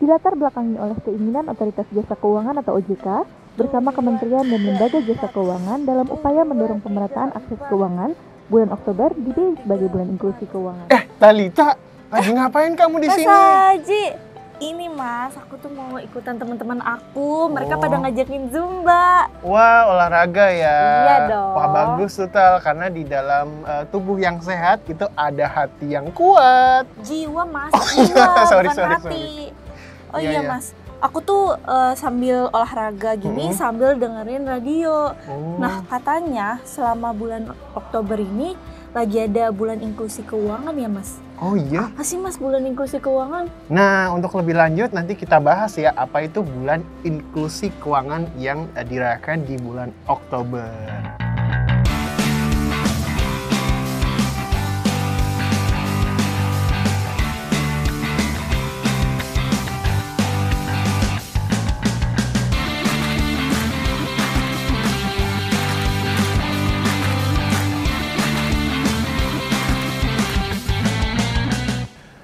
dilatar belakangi oleh keinginan Otoritas Jasa Keuangan atau OJK bersama kementerian dan lembaga jasa keuangan dalam upaya mendorong pemerataan akses keuangan. Bulan Oktober dipilih sebagai bulan inklusi keuangan. Talita, lagi ngapain kamu di sini? Mas Haji, ini Mas, aku tuh mau ikutan teman-teman aku. Mereka pada ngajakin Zumba. Wah, olahraga ya. Iya dong. Wah, bagus tuh Tal, karena di dalam tubuh yang sehat itu ada hati yang kuat. Jiwa Mas, jiwa Sorry, bukan hati. Oh Iya, iya iya. Mas, aku tuh sambil olahraga gini sambil dengerin radio. Nah katanya selama bulan Oktober ini lagi ada bulan inklusi keuangan ya Mas? Oh iya? Apa sih Mas bulan inklusi keuangan? Nah, untuk lebih lanjut nanti kita bahas ya apa itu bulan inklusi keuangan yang dirayakan di bulan Oktober.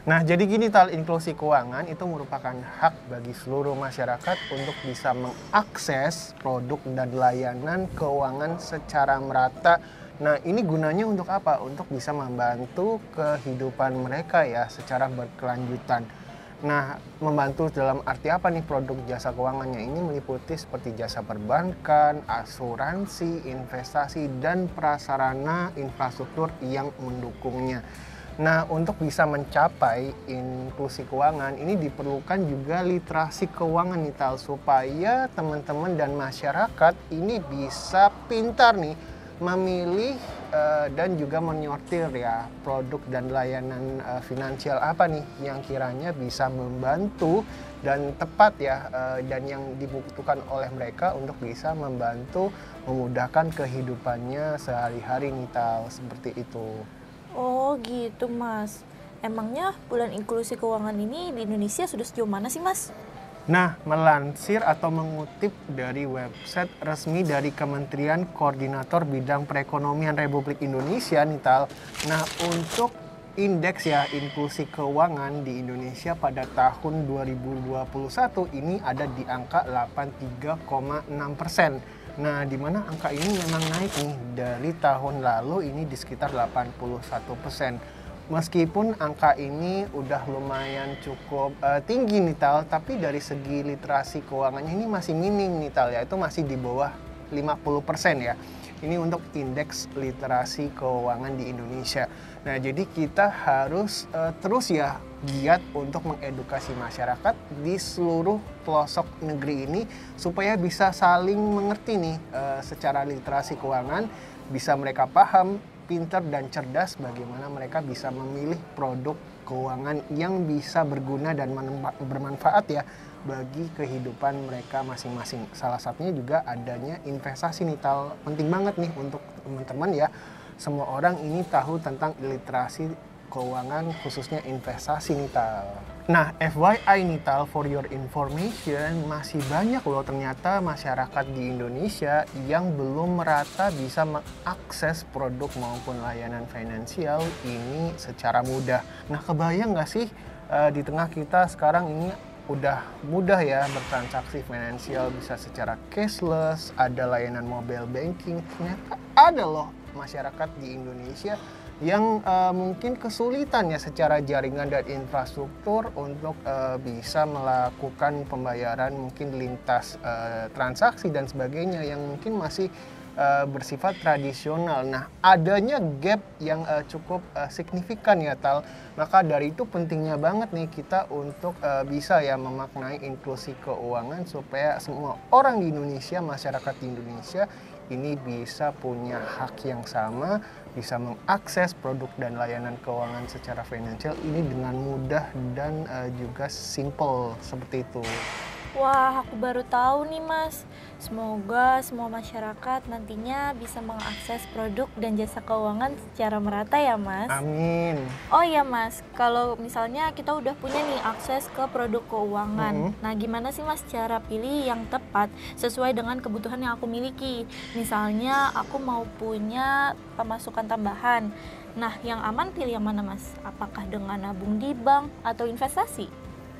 Nah, jadi gini Tal, inklusi keuangan itu merupakan hak bagi seluruh masyarakat untuk bisa mengakses produk dan layanan keuangan secara merata. Nah, ini gunanya untuk apa? Untuk bisa membantu kehidupan mereka ya secara berkelanjutan. Nah, membantu dalam arti apa nih produk jasa keuangannya? Ini meliputi seperti jasa perbankan, asuransi, investasi, dan prasarana infrastruktur yang mendukungnya. Nah, untuk bisa mencapai inklusi keuangan ini diperlukan juga literasi keuangan nih Tal, supaya teman-teman dan masyarakat ini bisa pintar nih memilih dan juga menyortir ya produk dan layanan finansial apa nih yang kiranya bisa membantu dan tepat ya dan yang dibutuhkan oleh mereka untuk bisa membantu memudahkan kehidupannya sehari-hari nih Tal, seperti itu. Oh gitu Mas. Emangnya bulan inklusi keuangan ini di Indonesia sudah sejauh mana sih Mas? Nah, melansir atau mengutip dari website resmi dari Kementerian Koordinator Bidang Perekonomian Republik Indonesia nih Tal. Nah, untuk indeks ya inklusi keuangan di Indonesia pada tahun 2021 ini ada di angka 83,6%. Nah, di mana angka ini memang naik nih dari tahun lalu ini di sekitar 81%. Meskipun angka ini udah lumayan cukup tinggi nih Tal, tapi dari segi literasi keuangannya ini masih minim nih Tal ya, itu masih di bawah 50% ya. Ini untuk indeks literasi keuangan di Indonesia. Nah, jadi kita harus terus ya giat untuk mengedukasi masyarakat di seluruh pelosok negeri ini supaya bisa saling mengerti nih secara literasi keuangan, bisa mereka paham, pintar dan cerdas bagaimana mereka bisa memilih produk keuangan yang bisa berguna dan bermanfaat ya bagi kehidupan mereka masing-masing. Salah satunya juga adanya investasi nih Tal, penting banget nih untuk teman-teman ya. Semua orang ini tahu tentang literasi keuangan khususnya investasi nih Tal. Nah, FYI nih Tal, for your information, masih banyak loh ternyata masyarakat di Indonesia yang belum merata bisa mengakses produk maupun layanan finansial ini secara mudah. Nah, kebayang nggak sih di tengah kita sekarang ini udah mudah ya bertransaksi finansial, bisa secara cashless, ada layanan mobile banking. Ternyata ada loh masyarakat di Indonesia yang mungkin kesulitan ya secara jaringan dan infrastruktur untuk bisa melakukan pembayaran mungkin lintas transaksi dan sebagainya yang mungkin masih bersifat tradisional. Nah, adanya gap yang cukup signifikan ya Tal. Maka dari itu pentingnya banget nih kita untuk bisa ya memaknai inklusi keuangan supaya semua orang di Indonesia, masyarakat di Indonesia ini bisa punya hak yang sama, bisa mengakses produk dan layanan keuangan secara finansial ini dengan mudah dan juga simple seperti itu. Wah, aku baru tahu nih Mas. Semoga semua masyarakat nantinya bisa mengakses produk dan jasa keuangan secara merata ya Mas. Amin. Oh iya Mas, kalau misalnya kita udah punya nih akses ke produk keuangan, nah gimana sih Mas cara pilih yang tepat sesuai dengan kebutuhan yang aku miliki? Misalnya aku mau punya pemasukan tambahan, nah yang aman pilih yang mana Mas? Apakah dengan nabung di bank atau investasi?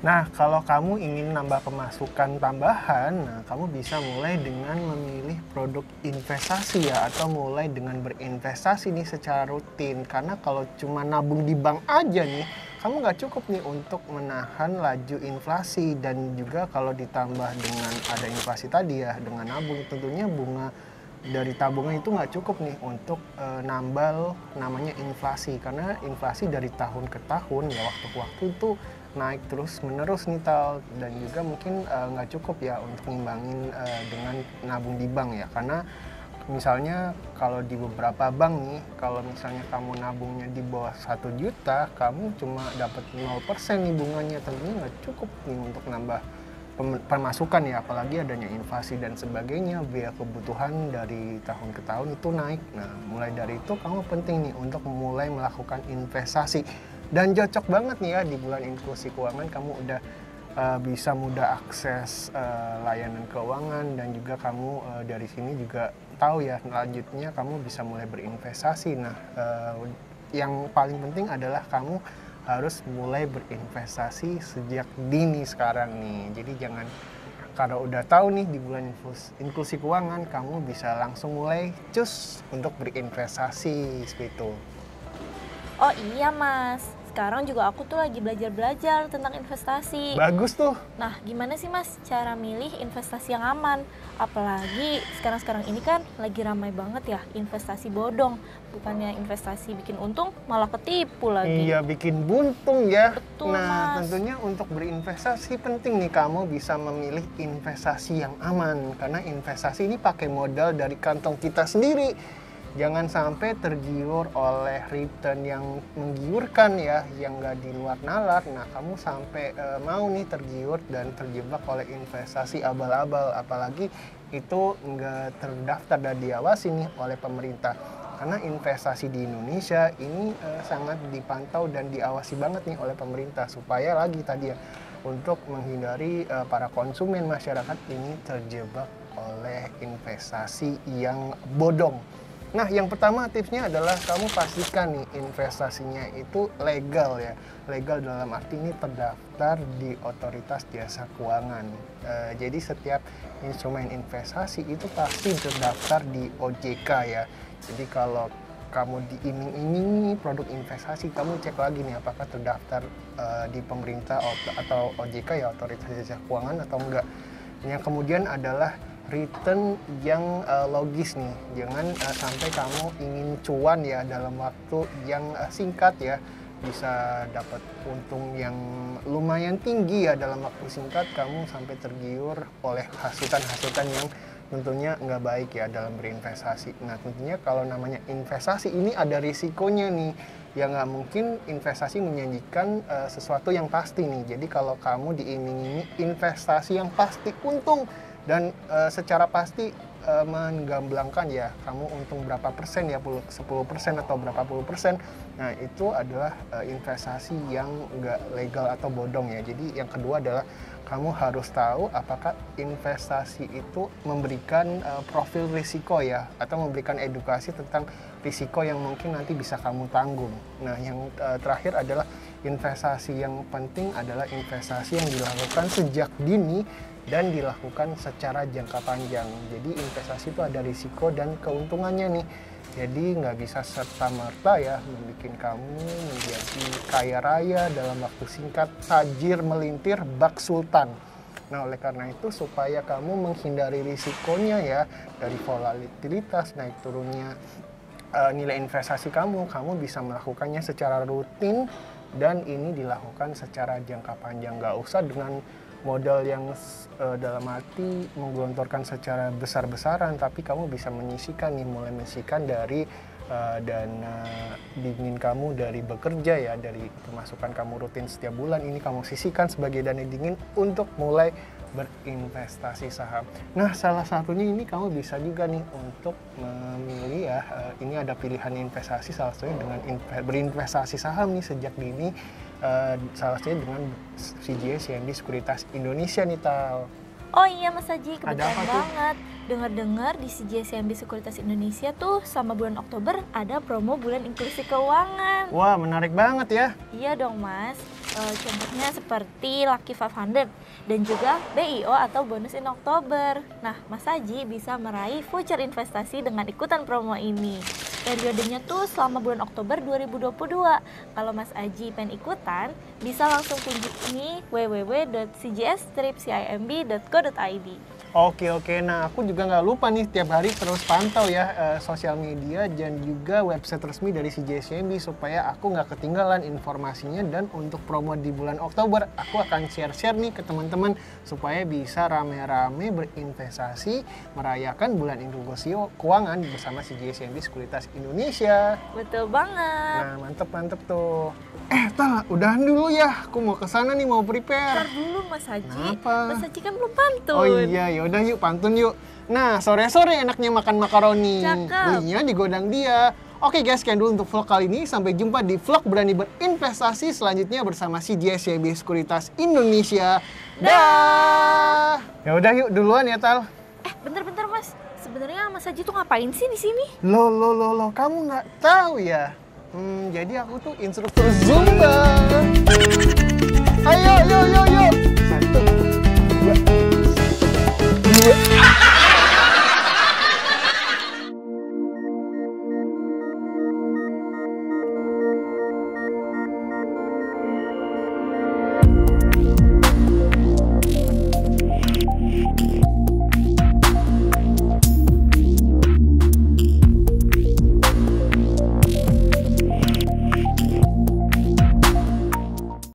Nah, kalau kamu ingin nambah pemasukan tambahan, nah kamu bisa mulai dengan memilih produk investasi ya, atau mulai dengan berinvestasi nih secara rutin. Karena kalau cuma nabung di bank aja nih, kamu nggak cukup nih untuk menahan laju inflasi. Dan juga kalau ditambah dengan ada inflasi tadi ya, dengan nabung, tentunya bunga dari tabungan itu nggak cukup nih untuk nambal namanya inflasi. Karena inflasi dari tahun ke tahun ya, waktu ke waktu itu naik terus menerus nih Tal. Dan juga mungkin nggak cukup ya untuk ngimbangin dengan nabung di bank ya. Karena misalnya kalau di beberapa bank nih, kalau misalnya kamu nabungnya di bawah 1 juta, kamu cuma dapat 0% nih bunganya. Tentunya nggak cukup nih untuk nambah pemasukan ya, apalagi adanya inflasi dan sebagainya, biaya kebutuhan dari tahun ke tahun itu naik. Nah, mulai dari itu kamu penting nih untuk mulai melakukan investasi. Dan cocok banget nih ya di bulan inklusi keuangan, kamu udah bisa mudah akses layanan keuangan. Dan juga kamu dari sini juga tahu ya, selanjutnya kamu bisa mulai berinvestasi. Nah, yang paling penting adalah kamu harus mulai berinvestasi sejak dini sekarang nih. Jadi jangan, kalau udah tahu nih di bulan inklusi keuangan, kamu bisa langsung mulai cus untuk berinvestasi seperti itu. Oh iya Mas, sekarang juga aku tuh lagi belajar tentang investasi. Bagus tuh. Nah, gimana sih Mas cara milih investasi yang aman? Apalagi sekarang-sekarang ini kan lagi ramai banget ya investasi bodong. Bukannya investasi bikin untung, malah ketipu lagi. Iya, bikin buntung ya. Betul, Nah, Mas. tentunya untuk berinvestasi penting nih kamu bisa memilih investasi yang aman. Karena investasi ini pakai modal dari kantong kita sendiri. Jangan sampai tergiur oleh return yang menggiurkan ya, yang nggak di luar nalar. Nah, kamu sampai mau nih tergiur dan terjebak oleh investasi abal-abal. Apalagi itu nggak terdaftar dan diawasi nih oleh pemerintah. Karena investasi di Indonesia ini sangat dipantau dan diawasi banget nih oleh pemerintah. Supaya lagi tadi ya, untuk menghindari para konsumen masyarakat ini terjebak oleh investasi yang bodong. Nah, yang pertama tipsnya adalah kamu pastikan nih investasinya itu legal ya. Legal dalam arti ini terdaftar di Otoritas Jasa Keuangan. Jadi setiap instrumen investasi itu pasti terdaftar di OJK ya. Jadi kalau kamu diiming-imingi produk investasi, kamu cek lagi nih apakah terdaftar di pemerintah atau OJK ya, Otoritas Jasa Keuangan, atau enggak. Yang kemudian adalah return yang logis nih. Jangan sampai kamu ingin cuan ya dalam waktu yang singkat ya, bisa dapat untung yang lumayan tinggi ya dalam waktu singkat, kamu sampai tergiur oleh hasutan-hasutan yang tentunya nggak baik ya dalam berinvestasi. Nah, tentunya kalau namanya investasi ini ada risikonya nih. Ya nggak mungkin investasi menjanjikan sesuatu yang pasti nih. Jadi kalau kamu diiming-iming investasi yang pasti untung dan secara pasti menggamblangkan ya, kamu untung berapa persen ya, 10% atau berapa puluh persen. Nah, itu adalah investasi yang nggak legal atau bodong ya. Jadi yang kedua adalah kamu harus tahu apakah investasi itu memberikan profil risiko ya, atau memberikan edukasi tentang risiko yang mungkin nanti bisa kamu tanggung. Nah, yang terakhir adalah investasi yang penting adalah investasi yang dilakukan sejak dini dan dilakukan secara jangka panjang. Jadi investasi itu ada risiko dan keuntungannya nih. Jadi nggak bisa serta-merta ya membuat kamu menjadi kaya raya dalam waktu singkat, tajir melintir bak sultan. Nah, oleh karena itu supaya kamu menghindari risikonya ya, dari volatilitas, naik turunnya nilai investasi kamu bisa melakukannya secara rutin, dan ini dilakukan secara jangka panjang. Nggak usah dengan modal yang dalam arti menggelontorkan secara besar-besaran, tapi kamu bisa menyisihkan nih, mulai menyisihkan dari dana dingin kamu dari bekerja ya, dari pemasukan kamu rutin setiap bulan, ini kamu sisihkan sebagai dana dingin untuk mulai berinvestasi saham. Nah, salah satunya ini kamu bisa juga nih untuk memilih ya, ini ada pilihan investasi, salah satunya dengan berinvestasi saham nih sejak dini, salah satunya dengan CGS CIMB Sekuritas Indonesia nih, Tal. Oh iya Mas Haji, kebetulan Ada apa tuh? banget. Dengar-dengar di CGS CIMB Sekuritas Indonesia tuh sama bulan Oktober ada promo bulan inklusi keuangan. Wah, menarik banget ya. Iya dong Mas. Contohnya seperti Lucky 500 dan juga BIO atau bonus in Oktober. Nah, Mas Aji bisa meraih voucher investasi dengan ikutan promo ini. Periodenya tuh selama bulan Oktober 2022. Kalau Mas Aji pengen ikutan, bisa langsung kunjungi www.cjs-cimb.co.id. Oke, nah aku juga nggak lupa nih tiap hari terus pantau ya sosial media dan juga website resmi dari CJS-CIMB supaya aku nggak ketinggalan informasinya. Dan untuk promo di bulan Oktober aku akan share-share nih ke teman-teman supaya bisa rame-rame berinvestasi merayakan bulan inklusi keuangan bersama CJS-CIMB Sekuritas Indonesia. Betul banget. Nah mantep tuh. Tal, udahan dulu ya, aku mau kesana nih, mau prepare. Ntar dulu Mas Haji. Kenapa? Mas Haji kan belum pantun. Oh iya, yaudah yuk pantun yuk. Nah, sore-sore enaknya makan makaroni. Cakep. Belinya di Godang Dia. Oke guys, sekian dulu untuk vlog kali ini. Sampai jumpa di vlog Berani Berinvestasi selanjutnya bersama CJS-CIMB Sekuritas Indonesia. Dah. Ya udah yuk duluan ya, Tal. Bentar-bentar Mas. Sebenarnya Mas Haji tuh ngapain sih di sini? Loh, kamu nggak tahu ya? Jadi aku tuh instruktur Zumba. Ayo. 1,